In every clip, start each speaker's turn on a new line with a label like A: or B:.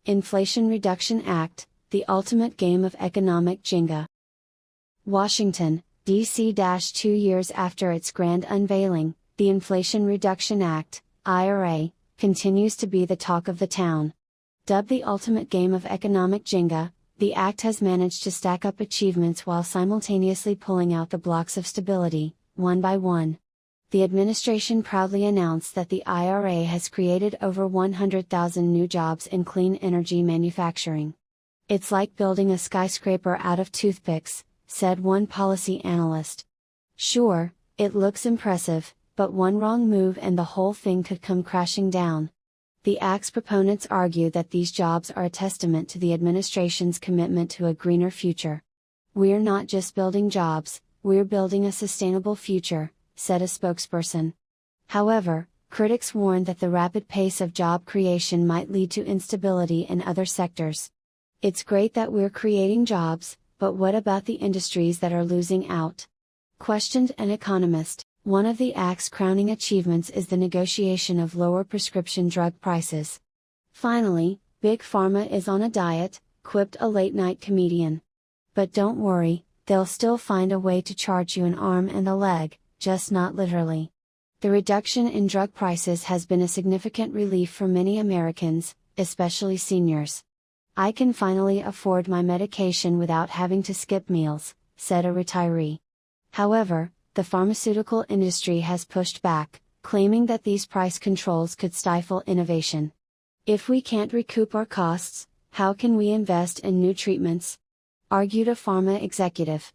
A: Inflation Reduction Act, the ultimate game of economic Jenga. Washington, D.C. 2 years after its grand unveiling, the Inflation Reduction Act, IRA, continues to be the talk of the town. Dubbed the ultimate game of economic Jenga, the act has managed to stack up achievements while simultaneously pulling out the blocks of stability, one by one. The administration proudly announced that the IRA has created over 100,000 new jobs in clean energy manufacturing. "It's like building a skyscraper out of toothpicks," said one policy analyst. "Sure, it looks impressive, but one wrong move and the whole thing could come crashing down." The act's proponents argue that these jobs are a testament to the administration's commitment to a greener future. "We're not just building jobs, we're building a sustainable future," said a spokesperson. However, critics warn that the rapid pace of job creation might lead to instability in other sectors. "It's great that we're creating jobs, but what about the industries that are losing out?" questioned an economist. One of the act's crowning achievements is the negotiation of lower prescription drug prices. "Finally, Big Pharma is on a diet," quipped a late-night comedian. "But don't worry, they'll still find a way to charge you an arm and a leg, just not literally." The reduction in drug prices has been a significant relief for many Americans, especially seniors. "I can finally afford my medication without having to skip meals," said a retiree. However, the pharmaceutical industry has pushed back, claiming that these price controls could stifle innovation. "If we can't recoup our costs, how can we invest in new treatments?" argued a pharma executive.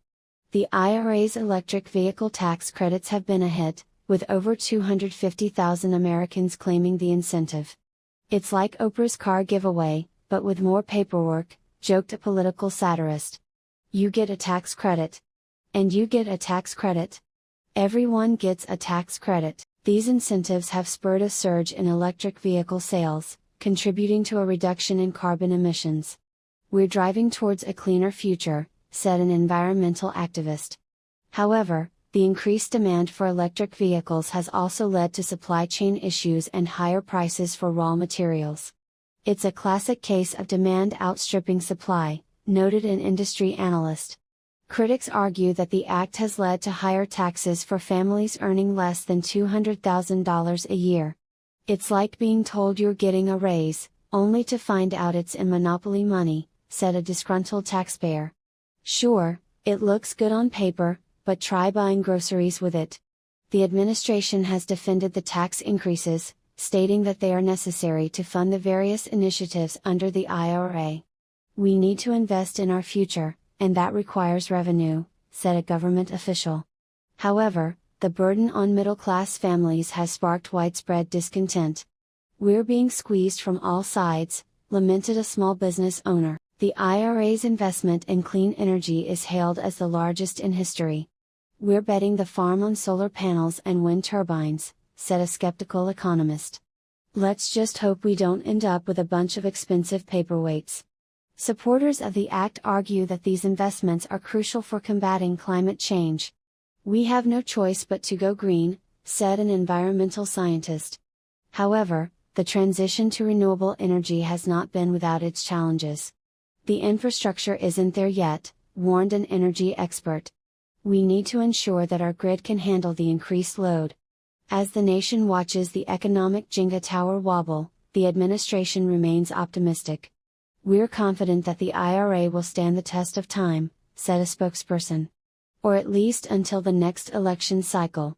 A: The IRA's electric vehicle tax credits have been a hit, with over 250,000 Americans claiming the incentive. "It's like Oprah's car giveaway, but with more paperwork," joked a political satirist. "You get a tax credit. And you get a tax credit. Everyone gets a tax credit." These incentives have spurred a surge in electric vehicle sales, contributing to a reduction in carbon emissions. "We're driving towards a cleaner future," said an environmental activist. However, the increased demand for electric vehicles has also led to supply chain issues and higher prices for raw materials. "It's a classic case of demand outstripping supply," noted an industry analyst. Critics argue that the act has led to higher taxes for families earning less than $200,000 a year. "It's like being told you're getting a raise, only to find out it's in monopoly money," said a disgruntled taxpayer. "Sure, it looks good on paper, but try buying groceries with it." The administration has defended the tax increases, stating that they are necessary to fund the various initiatives under the IRA. "We need to invest in our future, and that requires revenue," said a government official. However, the burden on middle-class families has sparked widespread discontent. "We're being squeezed from all sides," lamented a small business owner. The IRA's investment in clean energy is hailed as the largest in history. "We're betting the farm on solar panels and wind turbines," said a skeptical economist. "Let's just hope we don't end up with a bunch of expensive paperweights." Supporters of the act argue that these investments are crucial for combating climate change. "We have no choice but to go green," said an environmental scientist. However, the transition to renewable energy has not been without its challenges. "The infrastructure isn't there yet," warned an energy expert. "We need to ensure that our grid can handle the increased load." As the nation watches the economic Jenga tower wobble, the administration remains optimistic. "We're confident that the IRA will stand the test of time," said a spokesperson. "Or at least until the next election cycle."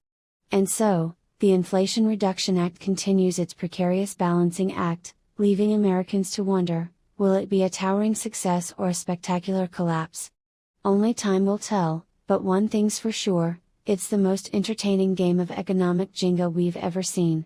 A: And so, the Inflation Reduction Act continues its precarious balancing act, leaving Americans to wonder, will it be a towering success or a spectacular collapse? Only time will tell, but one thing's for sure, it's the most entertaining game of economic Jenga we've ever seen.